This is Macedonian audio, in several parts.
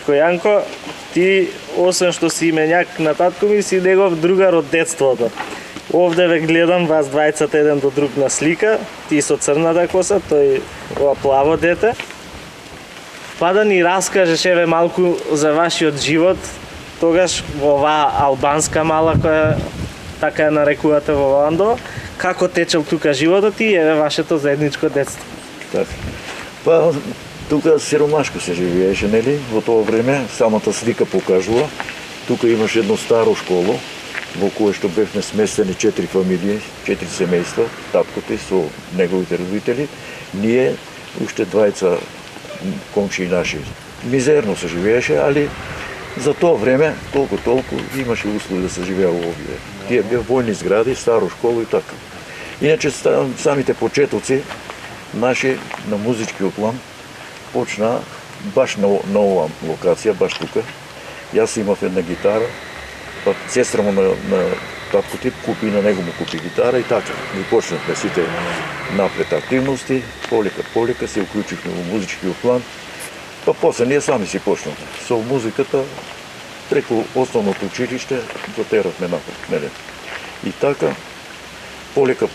Дечко Јанко, ти, освен што си именјак на татко ми, си негов другар од детството. Овде ве гледам вас двајцата еден до друг на слика, ти со црната коса, тој ова плаво дете. Па да ни раскажеш еве малку за вашиот живот, тогаш во оваа албанска мала која така ја нарекувате во Ландово, како течел тука животот и еве вашето заедничко детство? Така. Па тука сиромашко се живееше, нели? Во тоа време самата слика покажува. Тука имаше едно старо школо во кое што бевме сместени 4 фамилии, 4 семејства, таткото и со неговите родители, ние уште двајца комшии наши. Мизерно се живееше, али за тоа време колку толку имаше услови да се живеа овие. Тие беа војни згради, старо школо и така. Иначе самите почетоци наши на музичкиот план почна баш на оваа локација, баш тука. Јас имав една гитара, па сестра му на татко тип купи, на него му купи гитара и така. Ми почнахме сите напред активности, полека се уклучивме во музичкиот план, па после ние сами си почнахме. Со музиката преку основното училиште го теравме напред, нели? И така, полека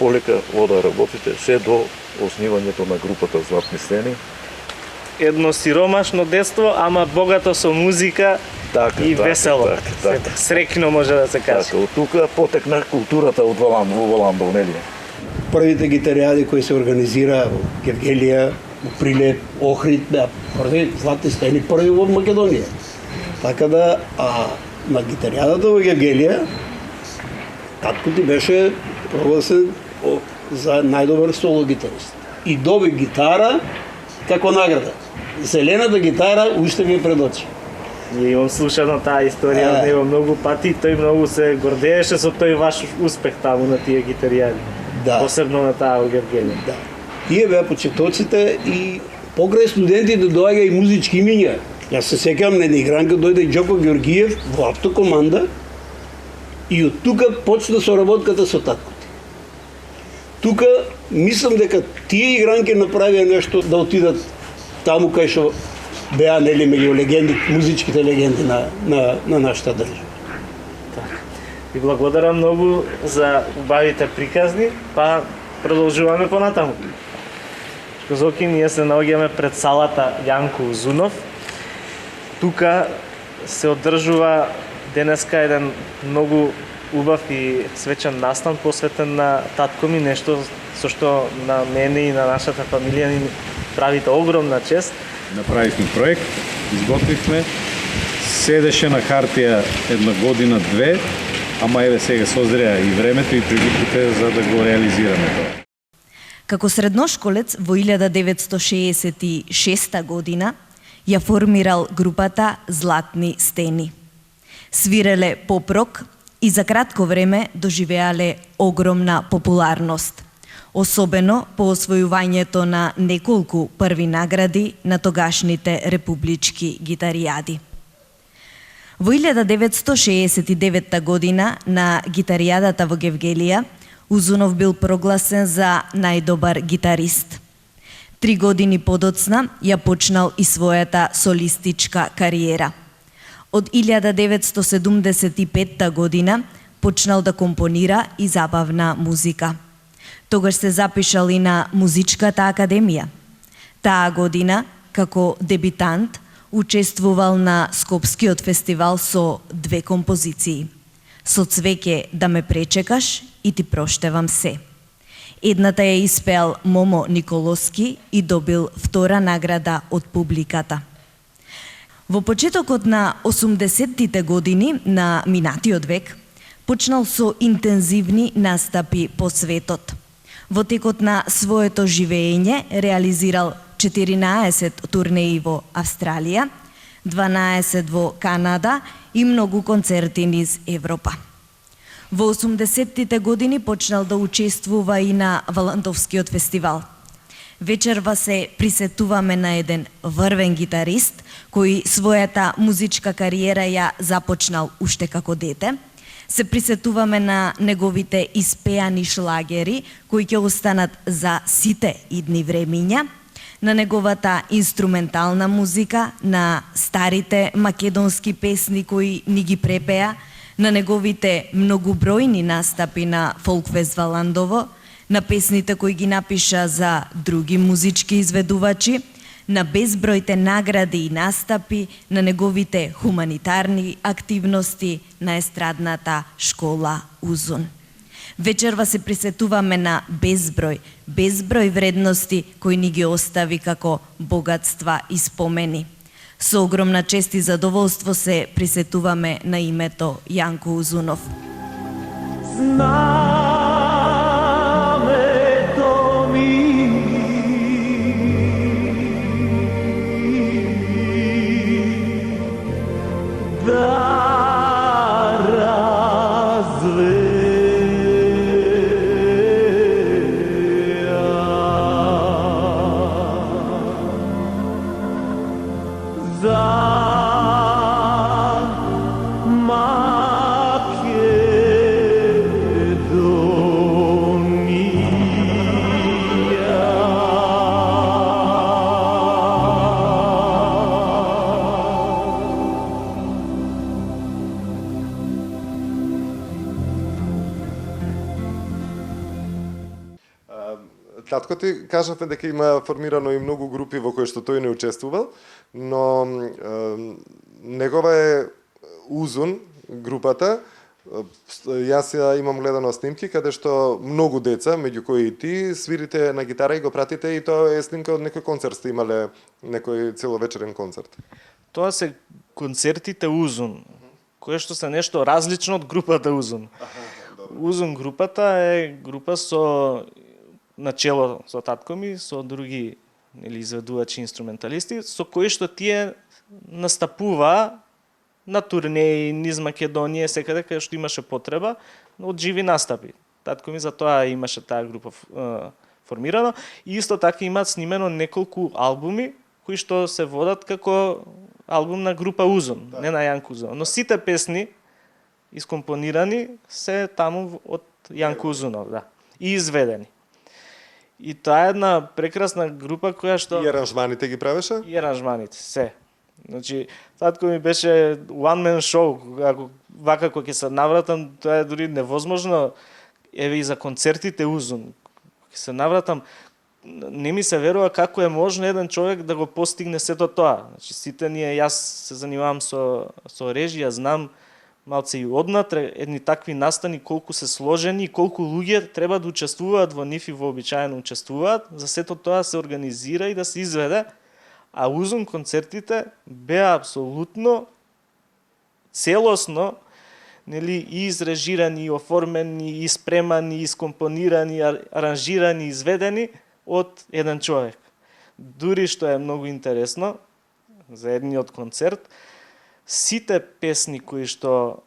ода работите, се до основањето на групата Златни стени. Едно сиромашно детство, ама богато со музика и весело. Така. Срекно може да се каже. Така, од тука потекна културата од Валандов, нели? Првите гитаријади кои се организираа во Гевгелија, во Прилеп, Охрид, беа први Златни стени први во Македонија. Така да, на гитаријадата во Гевгелија, татко ти беше прогласен за најдобар соло гитарист. И доби гитара како награда. Зелената гитара уште ми е пред очи. Ние имам слушано таа историја од него многу пати, тој многу се гордееше со тој ваш успех таму на тие гитаријади. Да. Посебно на таа во Гевгелија. Да. Тие беа почетоците и покрај студентите доаѓа и музички имиња. Јас се сеќавам на една игранка дојде Џоко Ѓоргиев во автокоманда и од тука почна соработката со татко. Тука мислам дека тие игранки направија нешто да отидат таму кај што беа нели меѓу легенди, музичките легенди на нашата држава. Така. Ви благодарам многу за убавите приказни, па продолжуваме понатаму. Зоки, ние се наоѓаме пред салата Јанко Узунов. Тука се одржува денеска еден многу убав и свечен настан посветен на татко ми, нешто со што на мене и на нашата фамилија ни правите огромна чест. Направивме проект, изготвивме, седеше на хартија една година, две, ама еве сега созреа и времето и приликите за да го реализираме тоа. Како средношколец во 1966 година ја формирал групата Златни стени. Свиреле поп-рок и за кратко време доживеале огромна популарност, особено по освојувањето на неколку први награди на тогашните републички гитаријади. Во 1969 година на гитаријадата во Гевгелија Узунов бил прогласен за најдобар гитарист. 3 години подоцна ја почнал и својата солистичка кариера. Од 1975 година почнал да компонира и забавна музика. Тогаш се запишал и на Музичката академија. Таа година, како дебитант, учествувал на Скопскиот фестивал со 2 композиции. Со цвеќе да ме пречекаш и ти проштевам се. Едната ја испеал Момо Николовски и добил втора награда од публиката. Во почетокот на 80-тите години на минатиот век почнал со интензивни настапи по светот. Во текот на своето живење реализирал 14 турнеи во Австралија, 12 во Канада и многу концерти низ Европа. Во 80-тите години почнал да учествува и на Валандовскиот фестивал. Вечерва се присетуваме на еден врвен гитарист кој својата музичка кариера ја започнал уште како дете. Се присетуваме на неговите испеани шлагери кои ќе останат за сите идни времиња. на неговата инструментална музика, на старите македонски песни кои ни ги препеа, на неговите многобројни настапи на Фолкфест Валандово, на песните кои ги напиша за други музички изведувачи, на безбројте награди и настапи, на неговите хуманитарни активности на естрадната школа Узун. Вечерва се присетуваме на безброј вредности кои ни ги остави како богатства и спомени. Со огромна чест и задоволство се присетуваме на името Јанко Узунов. Знамето ми да Татко ти кажавме дека има формирано и многу групи во кои што тој не учествувал, но негова е Узун, групата. Јас ја имам гледано снимки каде што многу деца, меѓу кои и ти, свирите на гитара и го пратите, и тоа е снимка од некој концерт, сте имале некој целовечерен концерт. Тоа се концертите Узун, кое што се нешто различно од групата Узун. Узун групата е група со начело со татко ми, со други изведувачи инструменталисти, со кои што тие настапува на турнеи низ Македонија, секаде каде што имаше потреба од живи настапи. Татко ми за тоа имаше таа група формирана и исто така имаат снимено неколку албуми кои што се водат како албум на група Узун, не на Јанко Узунов. Но сите песни искомпонирани се таму од Јанко Узунов, да, и изведени. И таа е една прекрасна група која што... И аранжманите ги правеше? И аранжманите, се. Значи, татко ми беше one man show, ако вака кога ќе се навратам, тоа е дури невозможно. Еве и за концертите Узун. Ќе се навратам, не ми се верува како е можно еден човек да го постигне сето тоа. Значи, сите ние, јас се занимавам со режија, знам малце и однатре едни такви настани колку се сложени и колку луѓе треба да учествуваат во нив и вообичаено учествуваат, за сето тоа се организира и да се изведе, а Узун концертите беа апсолутно целосно, нели, и изрежирани, и оформени, и спремани, и скомпонирани, аранжирани, изведени од еден човек. Дури што е многу интересно за едниот концерт, сите песни кои што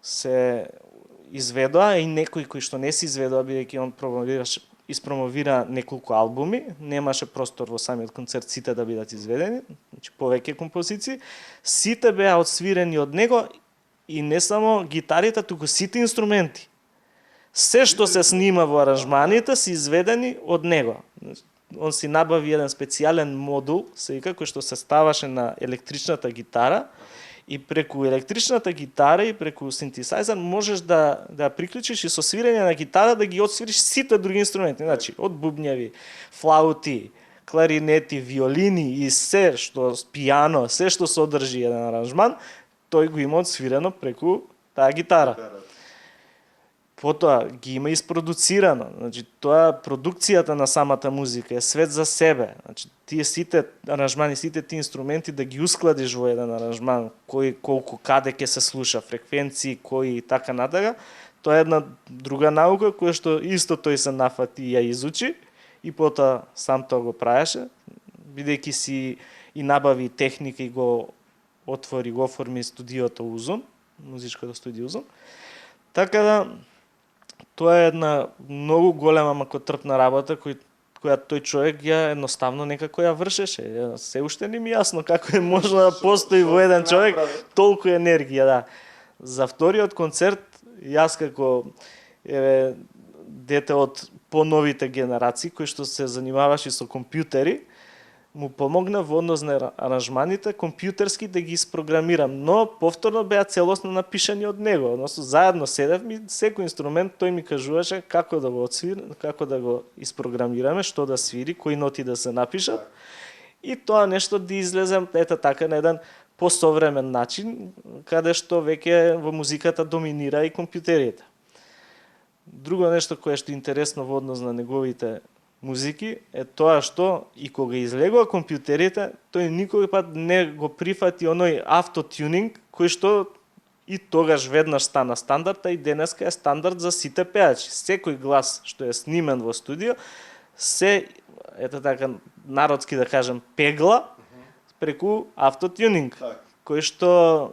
се изведоа и некои кои што не се изведоа, бидејќи он испромовира неколку албуми, немаше простор во самиот концерт сите да бидат изведени, значи повеќе композиции, сите беа отсвирени од него и не само гитарите, туку сите инструменти. Се што се снима во аранжманите се изведени од него. Он си набави еден специјален модул, се вика, кој што се ставаше на електричната гитара, и преку електричната гитара и преку синтесајзер можеш да приклучиш и со свирење на гитара да ги отсвириш сите други инструменти, значи од бубњеви, флаути, кларинети, виолини и се што пијано, се што содржи еден аранжман, тој го има отсвирено преку таа гитара. Потоа ги има испродуцирано, значи тоа продукцијата на самата музика е свет за себе. Значи тие сите аранжмани, сите тие инструменти да ги ускладиш во еден аранжман, кој колку каде ќе се слуша, фреквенции, кои и така натака, тоа е една друга наука која што исто тој се нафати и ја изучи и потоа сам тоа го правеше, бидејќи си и набави техника и го отвори, го оформи студиото Узун, музичкото студио Узун. Така да тоа е една многу голема макотрпна работа која тој човек ја едноставно некако ја вршеше. Се уште не ми јасно како е можно да постои во еден човек толку енергија, да. За вториот концерт, јас како дете од поновите генерации кои што се занимаваше со компјутери, му помогна во однос на аранжманите компјутерски да ги isprogramирам, но повторно беа целосно напишани од него, односно заедно седевме, секој инструмент тој ми кажуваше како да го отсвири, како да го isprogramираме, што да свири, кои ноти да се напишат. И тоа нешто да излезе ета така на еден посовремен начин, каде што веќе во музиката доминира и компјутерите. Друго нешто кое што е интересно во однос на неговите музики е тоа што и кога излегува компјутерите, тој никој пат не го прифати оној автотюнинг кој што и тогаш веднаш стана стандард, а и денеска е стандард за сите пеачи. Секој глас што е снимен во студио се ето така народски да кажем пегла преку автотюнинг, кој што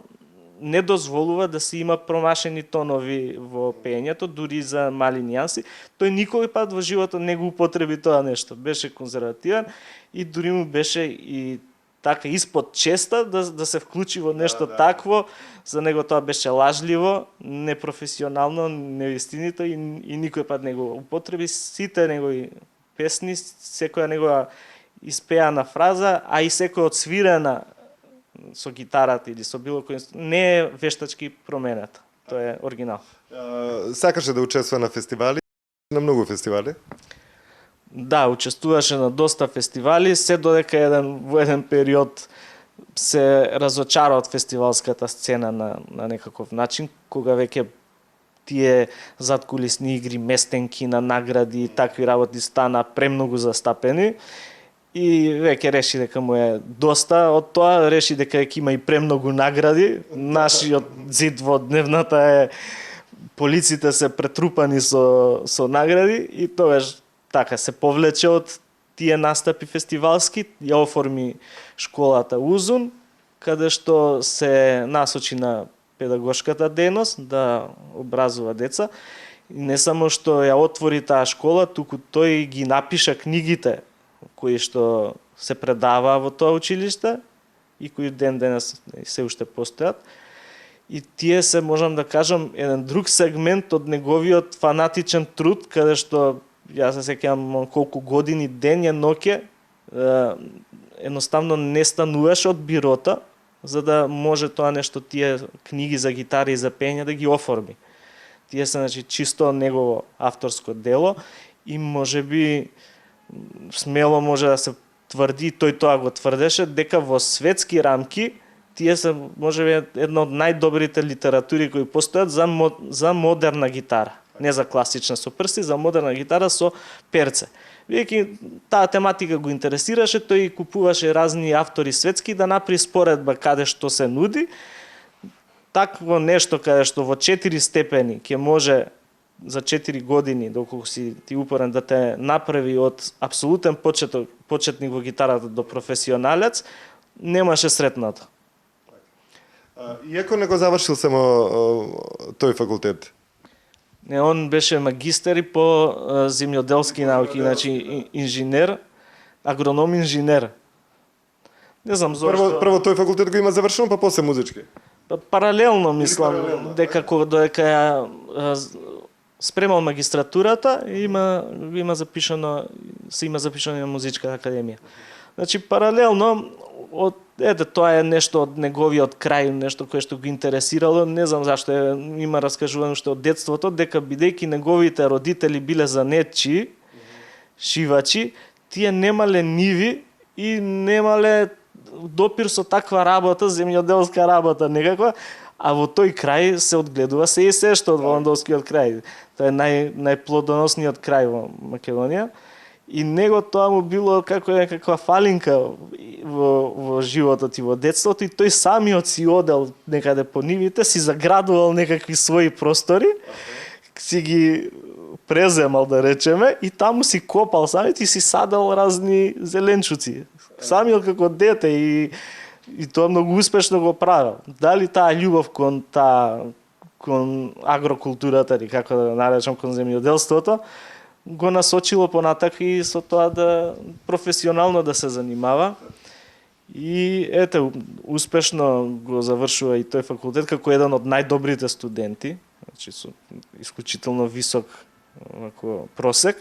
не дозволува да се има промашени тонови во пеењето, дури за мали нијанси. Тој никој пат во животот не го употреби тоа нешто. Беше конзервативен и дури му беше и така испод честа да се вклучи во нешто такво. За него тоа беше лажливо, непрофесионално, невистинито и никој пат не го употреби. Сите негови песни, секоја негова испеана фраза, а и секоја отсвирена со гитарата или со било кој не е вештачки променета. Тоа е оригинал. Сакаше да учествува на фестивали, на многу фестивали? Да, учествуваше на доста фестивали, се додека во еден период се разочара од фестивалската сцена на некаков начин, кога веќе тие задкулисни игри, местенки на награди и такви работи стана премногу застапени. И веќе реши дека му е доста од тоа, реши дека ќе има и премногу награди. Нашиот зид во дневната е полиците се претрупани со награди и тогаш така се повлече од тие настапи фестивалски, ја оформи школата Узун, каде што се насочи на педагошката дејност, да образува деца. И не само што ја отвори таа школа, туку тој ги напиша книгите кои што се предава во тоа училиште и кои ден денес се уште постојат. И тие се, можам да кажам, еден друг сегмент од неговиот фанатичен труд, каде што јас се сеќавам колку години, дење, ноќе, едноставно не стануваше од бирота, за да може тоа нешто, тие книги за гитари и за пење да ги оформи. Тие се, значи, чисто негово авторско дело и можеби смело може да се тврди, тој тоа го тврдеше, дека во светски рамки тие се можеби една од најдобрите литератури кои постојат за модерна гитара. Не за класична со прсти, за модерна гитара со перце. Веќе таа тематика го интересираше, тој купуваше разни автори светски да направи споредба каде што се нуди. Такво нешто каде што во 4 степени ќе може за 4 години, доколку си ти упорен да те направи од апсолутен почетник во гитарата до професионалец, немаше сретното. Иако не го завршил само тој факултет? Не, он беше магистер и по земјоделски науки, значи инженер, агроном инженер. Не знам зошто. Прво тој факултет го има завршено, па после музички? Паралелно мислам, дека додека ја спремал магистратурата, има запишано на музичка академија. Значи паралелно тоа е нешто од неговиот крај, нешто кое што го интересирало, не знам зашто има раскажувано што од детството, дека бидејќи неговите родители биле занетчи, шивачи, тие немале ниви и немале допир со таква работа, земјоделска работа некаква, а во тој крај се одгледува се и се што од Воландовскиот крај. Тоа е најплодоносниот крај во Македонија. И него тоа му било како некаква фалинка во животот и во детството и тој самиот си одел некаде по нивите, си заградувал некакви своји простори, си ги преземал да речеме и таму си копал самиот и си садал разни зеленчуци. Самиот како дете и тоа многу успешно го правил. Дали таа љубов кон агрокултурата или како да наречам кон земјоделството, го насочило понатак и со тоа да професионално да се занимава. И ете, успешно го завршува и тој факултет како еден од најдобрите студенти, значи со исклучително висок просек.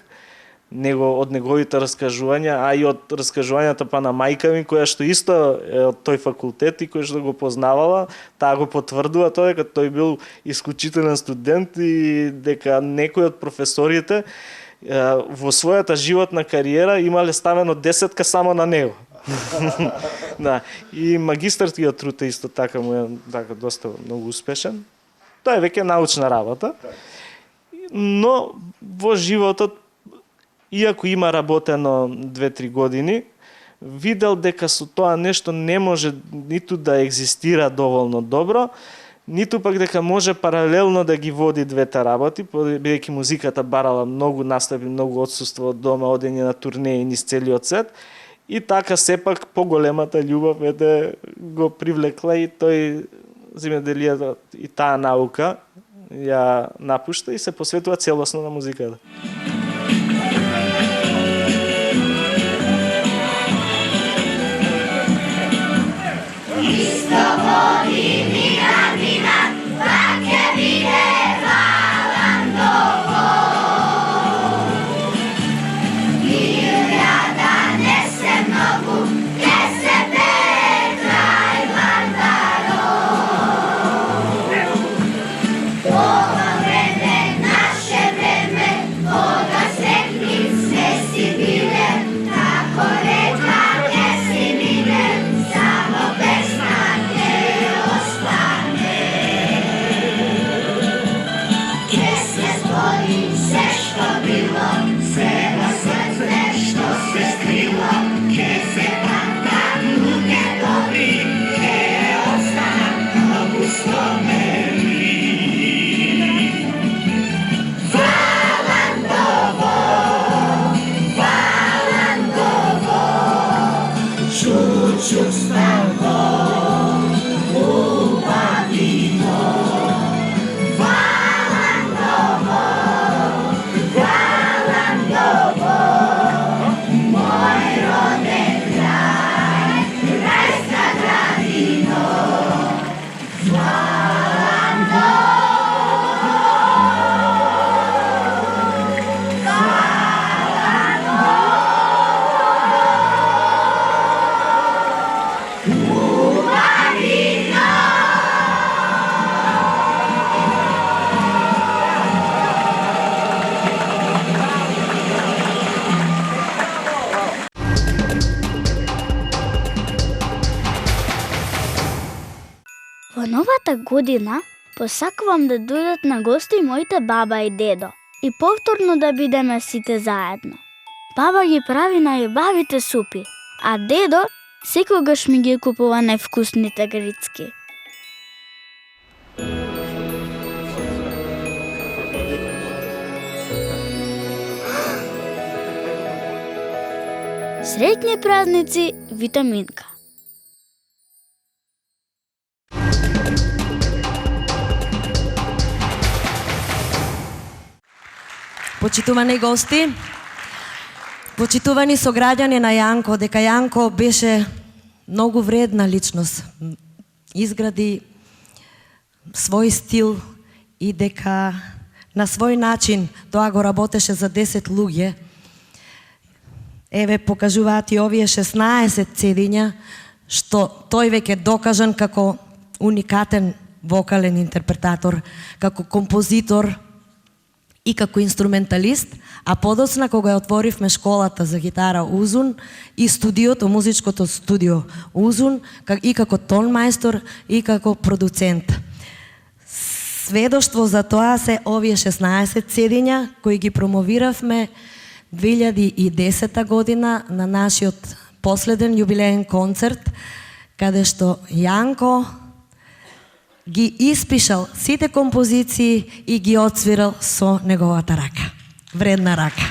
од неговите раскажувања, а и од раскажувањата па на мајка ми, која што исто е од тој факултет и која што го познавала, таа го потврдува тоа дека тој бил исклучителен студент и дека некои од професорите во својата животна кариера имале ставено 10 само на него. Да, и магистарскиот труд е исто така му е така доста многу успешен. Тоа е веќе научна работа. Но во животот, иако има работено 2-3 години, видел дека со тоа нешто не може ниту да екзистира доволно добро, ниту пак дека може паралелно да ги води двете работи, бидејќи музиката барала многу настапи, многу отсуство од дома, одење на турнеи низ целиот свет, и така сепак поголемата љубов го привлекла и тој земјоделието и таа наука ја напушта и се посветува целосно на музиката. Во новата година посакувам да дојдат на гости моите баба и дедо и повторно да бидеме сите заедно. Баба ги прави најубавите супи, а дедо секогаш ми ги купува највкусните грицки. Среќни празници, Витаминка. Почитувани гости, почитувани сограѓани на Јанко, дека Јанко беше многу вредна личност. Изгради свој стил и дека на свој начин тоа го работеше за 10 луѓе. Еве покажуваат и овие 16 цедиња, што тој веќе докажан како уникатен вокален интерпретатор, како композитор и како инструменталист, а подоцна кога ја отворивме школата за гитара Узун и студиото, музичкото студио Узун, и како тон мајстор и како продуцент. Сведоштво за тоа се овие 16 цедиња кои ги промовиравме 2010 година на нашиот последен јубилеен концерт, каде што Јанко ги испишал сите композиции и ги отсвирал со неговата рака. Вредна рака.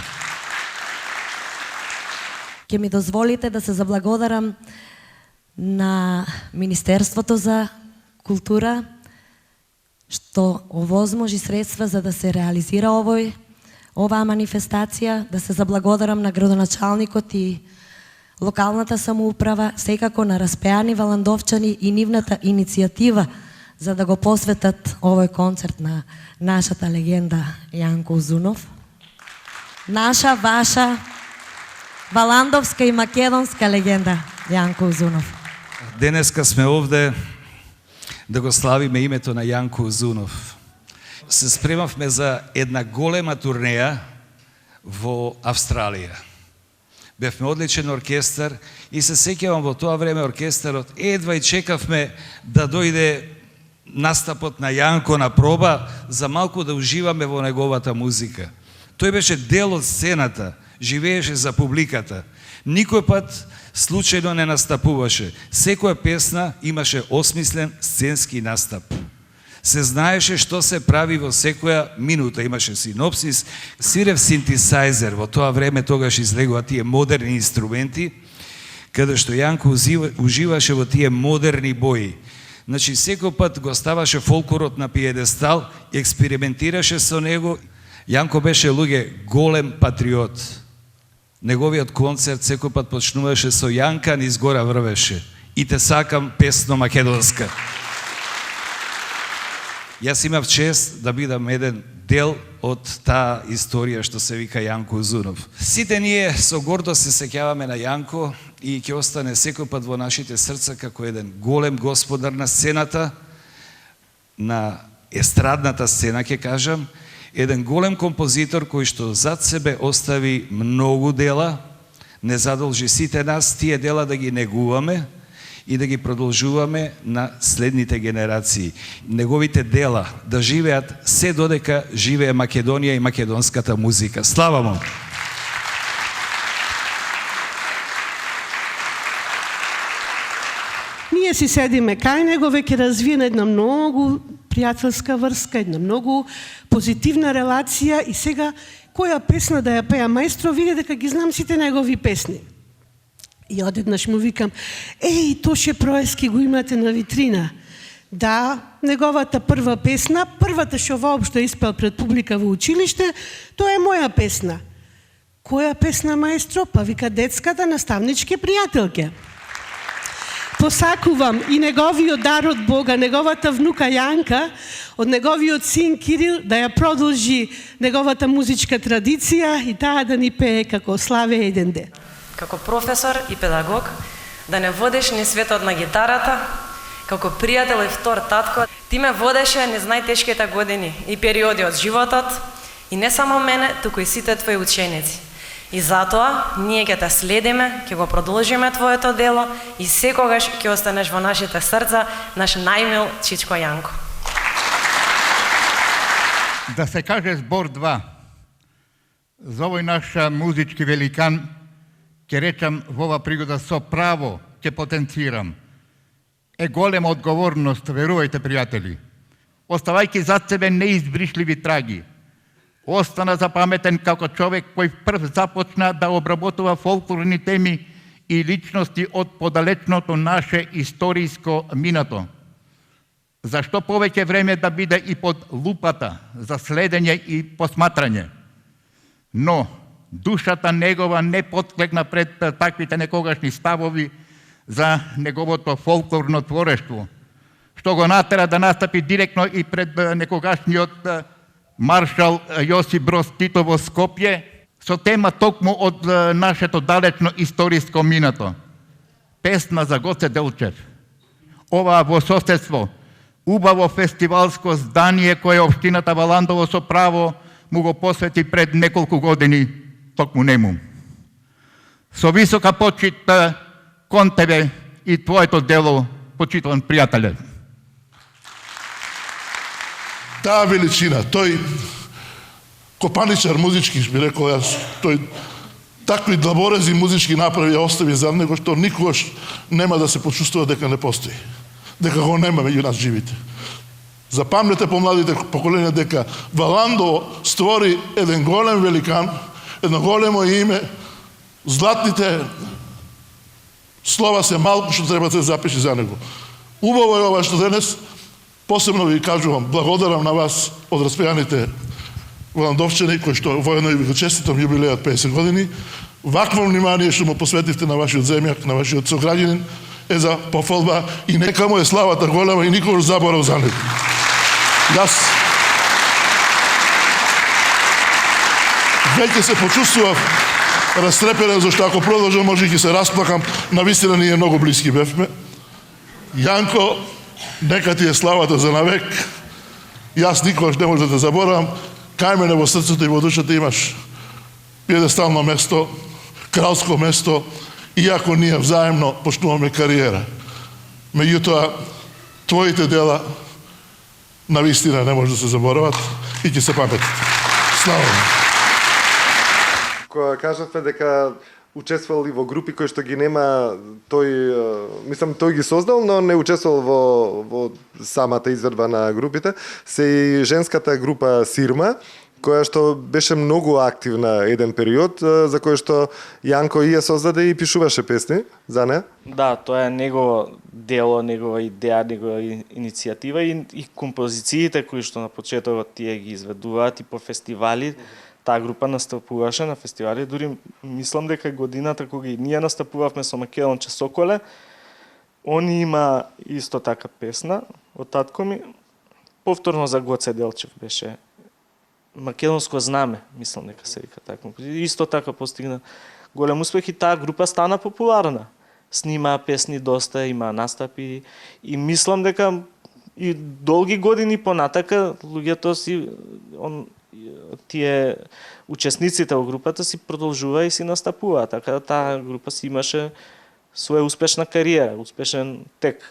Ке ми дозволите да се заблагодарам на Министерството за култура, што овозможи средства за да се реализира оваа манифестација, да се заблагодарам на градоначалникот и локалната самоуправа, секако на распеани валандовчани и нивната иницијатива за да го посветат овој концерт на нашата легенда Јанко Узунов. наша, ваша, валандовска и македонска легенда Јанко Узунов. Денеска сме овде да го славиме името на Јанко Узунов. Се спремавме за една голема турнеја во Австралија. Бевме одличен оркестар и се сеќавам во тоа време оркестарот едва и чекавме да дојде настапот на Јанко на проба за малку да уживаме во неговата музика. Тој беше дел од сцената, живееше за публиката. Никој пат случајно не настапуваше. Секоја песна имаше осмислен сценски настап. Се знаеше што се прави во секоја минута, имаше синопсис, свирев синтесајзер, во тоа време тогаш излегува тие модерни инструменти, каде што Јанко уживаше во тие модерни бои. Значи, секој пат го ставаше фолклорот на пиедестал, експериментираше со него. Јанко беше, луѓе, голем патриот. Неговиот концерт секој пат почнуваше со Јанка низ гора врвеше. И те сакам, песно македонска. Јас имав чест да бидам еден дел од таа историја што се вика Јанко Узунов. Сите ние со гордост се сеќаваме на Јанко и ќе остане секој пат во нашите срца како еден голем господар на сцената, на естрадната сцена, ќе кажам, еден голем композитор кој што зад себе остави многу дела, не задолжи сите нас тие дела да ги негуваме и да ги продолжуваме на следните генерации. Неговите дела да живеат се додека живее Македонија и македонската музика. Слава му! Ние си седиме кај него, веќе развиена една многу пријателска врска, една многу позитивна релација и сега која песна да ја пеа маестро, види дека ги знам сите негови песни. И одеднаш му викам, еј, Тоше Проески го имате на витрина. Да, неговата прва песна, првата што воопшто испел пред публика во училиште, тоа е моја песна. Која песна, маестро? Па вика детската наставнички пријателке. Посакувам и неговиот дар од Бога, неговата внука Јанка, од неговиот син Кирил, да ја продолжи неговата музичка традиција и таа да ни пее како Славе еден ден. Како професор и педагог, да не водиш ни светот на гитарата, како пријател и втор татко, ти ме водеше низ најтешките години и периоди од животот, и не само мене, туку и сите твои ученици. И затоа, ние ќе те следиме, ќе го продолжиме твоето дело и секогаш ќе останеш во нашите срца, наш најмил Чичко Јанко. Да се каже збор 2, за овој наш музички великан, ќе речам во ова пригода со право ќе потенцирам. Е голема одговорност, верувајте пријатели. Оставајќи зад себе неизбришливи траги, остана запаметен како човек кој прв започна да обработува фолклорни теми и личности од подалечното наше историско минато. Зашто повеќе време да биде и под лупата за следење и посматрање. Но душата негова не потклekна пред таквите некогашни ставови за неговото фолклорно творештво, што го натера да настапи директно и пред некогашниот маршал Јосип Броз Тито во Скопје со тема токму од нашето далечно историско минато. Песна за Гоце Делчев. Ова во соседство, убаво фестивалско здание кое општината Валандово со право му го посвети пред неколку години токму нему. Со висока почит кон тебе и твоето дело, почитуван пријателе. Таа величина, тој копаничар музички, би рекол јас, тој такви длаборези музички направи ја остави за него, што никогаш нема да се почувствува дека не постои, дека го нема меѓу нас живите. Запамнете помладите поколенија дека Валандово створи еден голем великан, едно големо име, златните слова се малку што треба да се запише за него. Убаво е ова што денес, посебно ви кажувам, благодарам на вас од распеаните валандовчани, кои што воедно и ви го честитам јубилејот 50 години. Вакво внимание што му посветивте на вашиот земјак, на вашиот сограѓанин, е за пофалба и нека му е славата голема и никогаш заборав за него. Јас веќе се почувствував растрепелен, зашто ако продолжам може ќе се расплакам, навистина ние многу блиски бевме. Јанко, нека ти е славата за навек. Јас никогаш не може да те заборавам. Кај мене во срцето и во душата имаш пиедестално место, кралско место, иако ние взаемно почнуваме кариера. Меѓутоа, твоите дела навистина не може да се заборават и ќе се паметат. Слава. Кога кажавте дека учествувал и во групи кои што ги нема, тој ги создал, но не учествувал во самата изведба на групите, се и женската група Сирма, која што беше многу активна еден период, за кој што Јанко и ја создаде и пишуваше песни за неа. Да, тоа е негово дело, негова идеја, негова иницијатива и композициите кои што на почетокот тие ги изведуваат и по фестивали. Таа група настапуваше на фестивали, дури мислам дека годината кога и ние настапувавме со Македонче Соколе, они има исто така песна од татко ми, повторно за Гоце Делчев беше Македонско знаме, мислам дека се вика така. Исто така постигна голем успех и таа група стана популарна. Снима песни доста, има настапи и мислам дека и долги години понатака луѓето си тие учесниците во групата си продолжува и си настапува, така да таа група си имаше своја успешна кариера, успешен тек.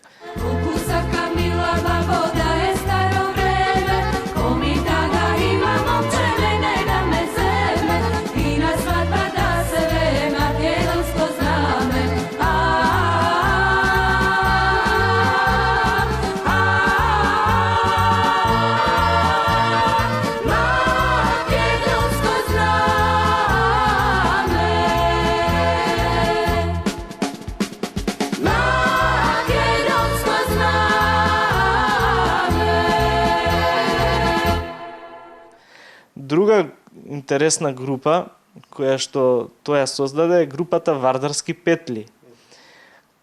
Друга интересна група која што тоа создаде е групата Вардарски петли,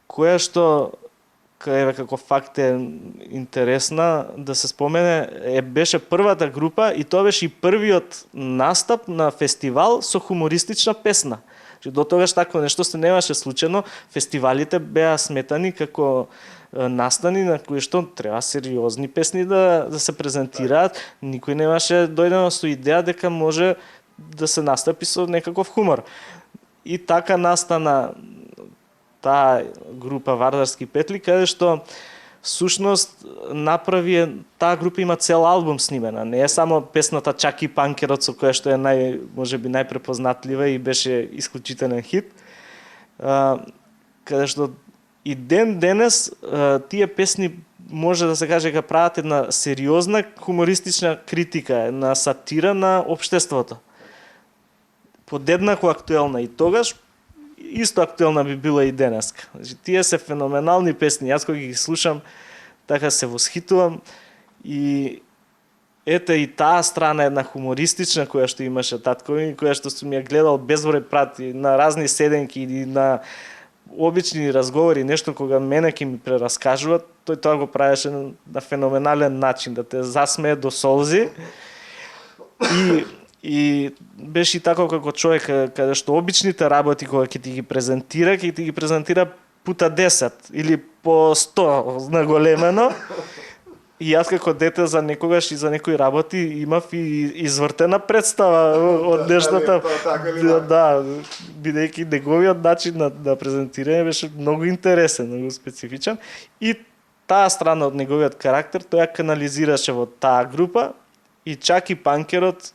која што како факт е интересна да се спомене, беше првата група и тоа беше и првиот настап на фестивал со хумористична песна. До тогаш такво нешто се немаше случајно, фестивалите беа сметани како настани на кои што треба сериозни песни да се презентираат. Никој немаше дојдено со идеја дека може да се настапи со некаков хумор. И така настана таа група Вардарски петли, каде што сушност направи, таа група има цел албум снимена. Не е само песната Чаки Панкерот, со која што е можеби најпрепознатлива и беше исклучителен хит. Каде што и ден денес тие песни може да се каже дека прават една сериозна хумористична критика, една сатира на општеството. Подеднакво актуелна и тогаш, исто актуелна би била и денеска. Значи, тие се феноменални песни, јас кога ги слушам, така се восхитувам и ете и таа страна една хумористична која што имаше татко ми, која што сум ја гледал безброј прати на разни седенки и на обични разговори, нешто кога мене ќе ми прераскажуваат, тој тоа го правеше на феноменален начин, да те засмее до солзи. И беше и така како човек, каде што обичните работи кога ќе ти ги презентира пута 10 или по 100 наголемено. И јас како дете за некогаш и за некои работи имав и извртена представа од нештата. Да, бидејќи неговиот начин на презентирање беше многу интересен, многу специфичен. И таа страна од неговиот карактер тој ја канализираше во таа група и Чаки Панкерот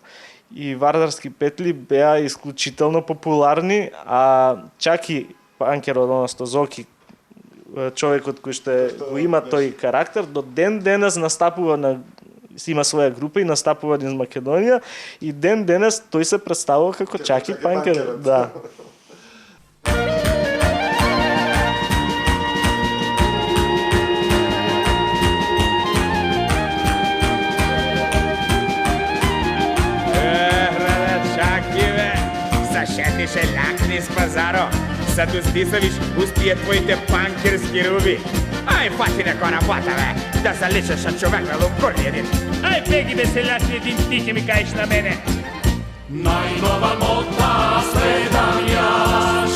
и Вардарски петли беа исклучително популарни, а Чаки Панкерот, одnosno Зоки, човекот кој што го има тој карактер, до ден денес настапува има своја група и настапува низ Македонија и ден денес тој се представува како Чаки Панкерот. Да. Шетише лакни с пазаро, зато стисавиш успие твоите панкерски руби. Ај, фати неко работа, бе, да заличаш на човек на лукурни един. Ај, беги, бе, селяшни един, ти ќе ми кажеш на мене. Najnova mota sledam ja,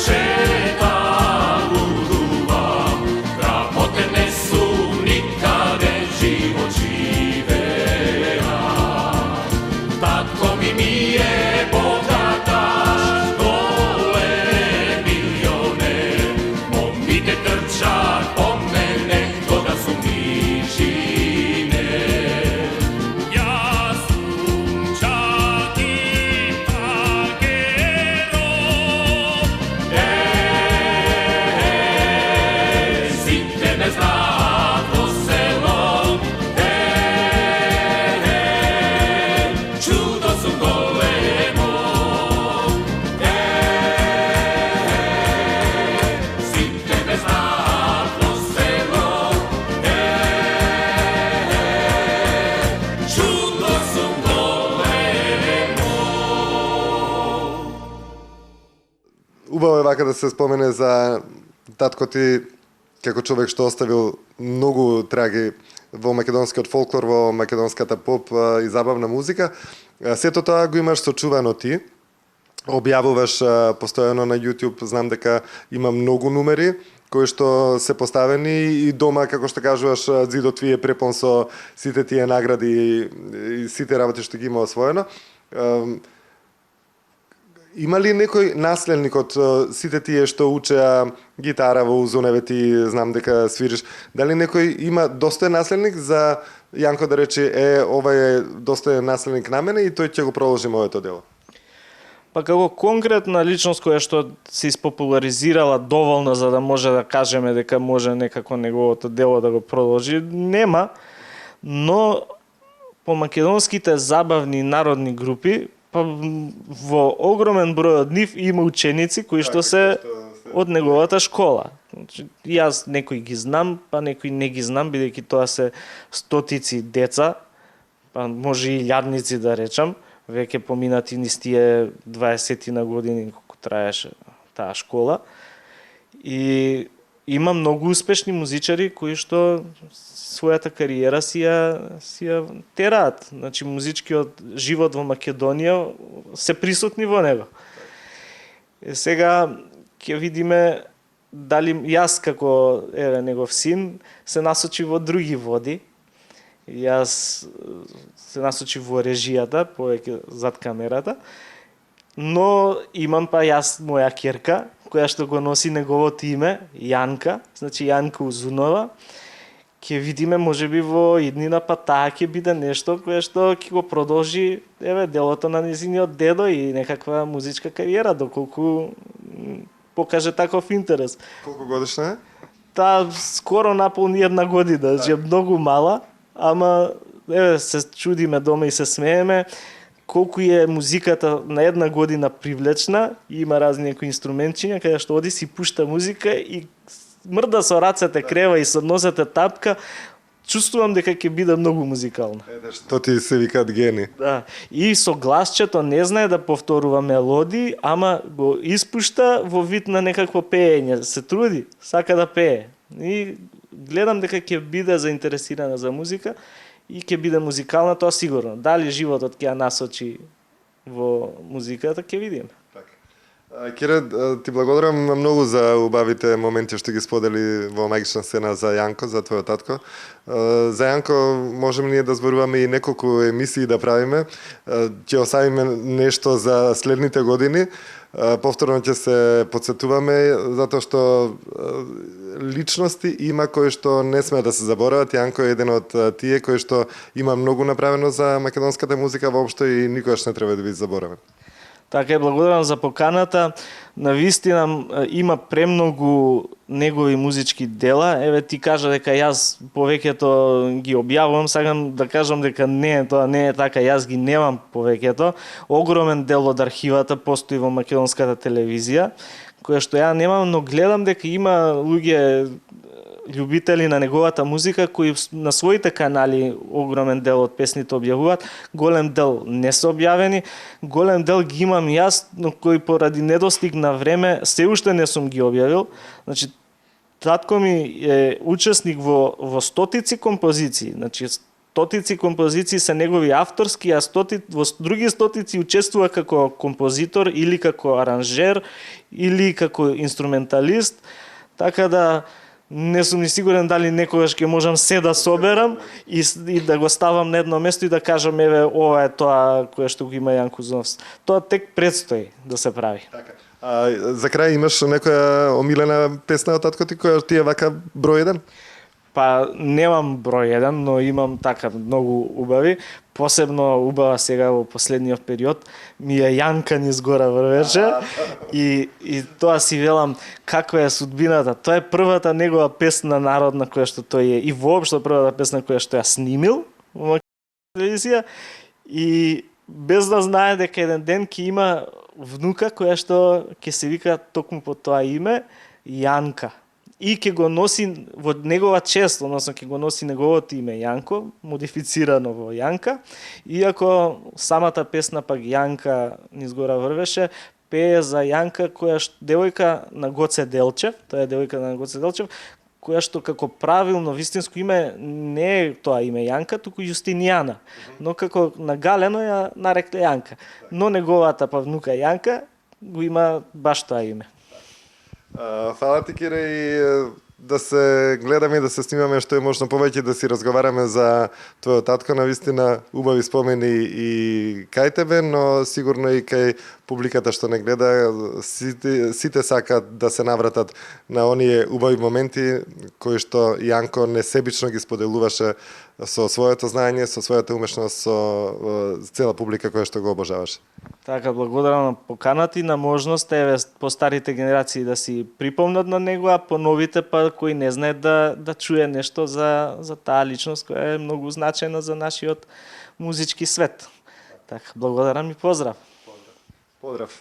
šetam uduvam, drapote nesu nikade život živea. Tatko mi je bogataš, dole milioner, momite trčar po mene, to da su nižine. Ja sum čati agero, site me zlato selo, čudo su golemo, site me zlato selo, čudo su golemo. Убаво е вака да се спомене за татко ти како човек што оставил многу траги во македонскиот фолклор, во македонската поп и забавна музика. Сето тоа го имаш сочувано ти. Објавуваш постојано на YouTube, знам дека има многу numери кои што се поставени и дома, како што кажуваш, зидот ви е препон со сите тие награди и сите работи што ги има освоено. Има ли некој наследник од сите тие што учеа гитара во Узуневе, ти знам дека свириш, дали некој има достоен наследник за Јанко да рече ова е достоен наследник на мене и тој ќе го продолжи моето дело? Па како конкретна личност која што се испопуларизирала доволно за да може да кажеме дека може некако неговото дело да го продолжи, нема, но по македонските забавни народни групи, па во огромен број од нив има ученици кои што се од неговата школа. Значи, јас некои ги знам, па некои не ги знам, бидејќи тоа се стотици деца, па може и илјадници да речам, веќе поминати низ тие 20 на години колку траеше таа школа. И има многу успешни музичари кои што својата кариера си ја тераат. Значи музичкиот живот во Македонија се присутни во него. Сега ќе видиме дали јас како негов син се насочи во други води. Јас се насочи во режијата, повеќе зад камерата. Но имам па јас моја ќерка која што го носи неговото име, Јанка, значи Јанка Узунова. Ќе видиме можеби во иднина па таа ќе биде нешто кое што ќе го продолжи делото на незиниот дедо и некаква музичка кариера доколку покаже таков интерес. Колку годишна е? Таа скоро наполни 1 година, значи многу мала, ама се чудиме дома и се смееме колку е музиката на 1 година привлечна, има разни некои инструментчиња каде што оди си пушта музика и мрда со рацете крева и со носете тапка, чувствувам дека ќе биде многу музикална. Што ти се викаат гени. Да. И со гласчето не знае да повторува мелодии, ама го испушта во вид на некакво пеење, се труди, сака да пее. И гледам дека ќе биде заинтересирана за музика и ќе биде музикална, тоа сигурно. Дали животот ќе ја насочи во музиката, ќе видиме. Кире, ти благодарам многу за убавите моменти што ги сподели во магична сцена за Јанко, за твојот татко. За Јанко можеме ние да зборуваме и неколку емисии да правиме. Ќе оставиме нешто за следните години. Повторно ќе се подсетуваме затоа што личности има кои што не сме да се заборават. Јанко е еден од тие кои што има многу направено за македонската музика воопшто и никогаш не треба да биде заборавен. Така е, благодарам за поканата. Навистина има премногу негови музички дела. Еве ти кажа дека јас повеќето ги објавувам, сакам да кажам дека тоа не е така, јас ги немам повеќето. Огромен дел од архивата постои во македонската телевизија, која што ја немам, но гледам дека има луѓе љубители на неговата музика кои на своите канали огромен дел од песните објавуваат, голем дел не се објавени, голем дел ги имам јас, но кои поради недостиг на време се уште не сум ги објавил. Значи татко ми е учесник во стотици композиции, значи стотици композиции се негови авторски, а во други стотици учествува како композитор или како аранжер или како инструменталист, така да не сум ни сигурен дали некогаш ќе можам се да соберам и да го ставам на едно место и да кажам еве ова е тоа кое што го има Јанко Узунов. Тоа тек предстои да се прави. Така. За крај имаш некоја омилена песна од татко ти која ти е вака број 1? Па немам број 1, но имам така многу убави. Посебно убава сега во последниот период ми е Јанка низ гора врвеше и тоа си велам каква е судбината. Тоа е првата негова песна народна која што тој е и воопшто првата песна која што ја снимил во телевизија и без да знае дека еден ден ќе има внука која што ќе се вика токму по тоа име Јанка. И ќе го носи во негова чест, односно ќе го носи неговото име Јанко, модифицирано во Јанка, иако самата песна пак Јанка низ гора врвеше, пее за Јанка која што девојка на Гоце Делчев, тоа е девојка на Гоце Делчев, која што како правилно вистинско име не е тоа име Јанка, туку Јустинијана, но како нагалено ја нарекле Јанка. Но неговата па внука Јанка го има баш тоа име. Фала ти, Кире, и да се гледаме и да се снимаме што е можно повеќе, да си разговараме за твојот татко, навистина убави спомени и кај тебе, но сигурно и кај публиката што не гледа, сите сакат да се навратат на оние убави моменти кои што Јанко несебично ги споделуваше со своето знаење, со својата умешност, со цела публика која што го обожаваше. Така, благодарам на поканата и на можност еве по старите генерации да си припомнат на него, а по новите па кои не знаат да чуе нешто за таа личност која е многу значајна за нашиот музички свет. Така, благодарам и поздрав. Поздрав.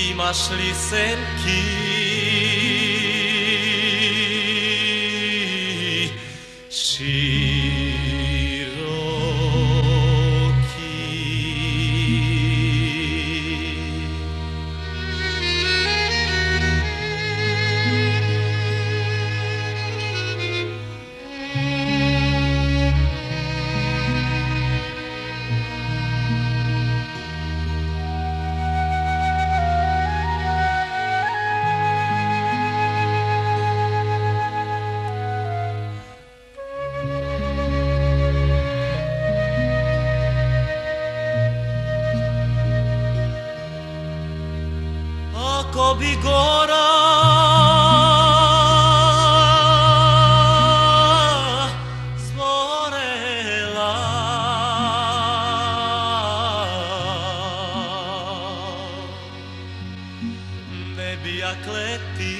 Имаш ли сенки Ako bi gora zgorela, ne bi ja kleti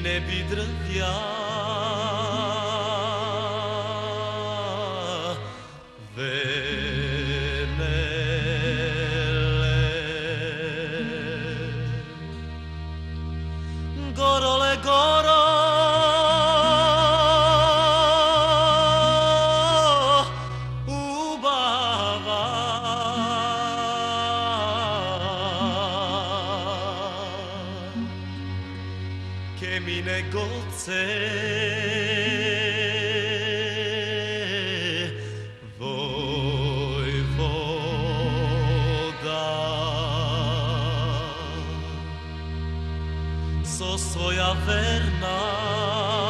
nebi drvja Gorole goro ubava che mi negoce so svoja verna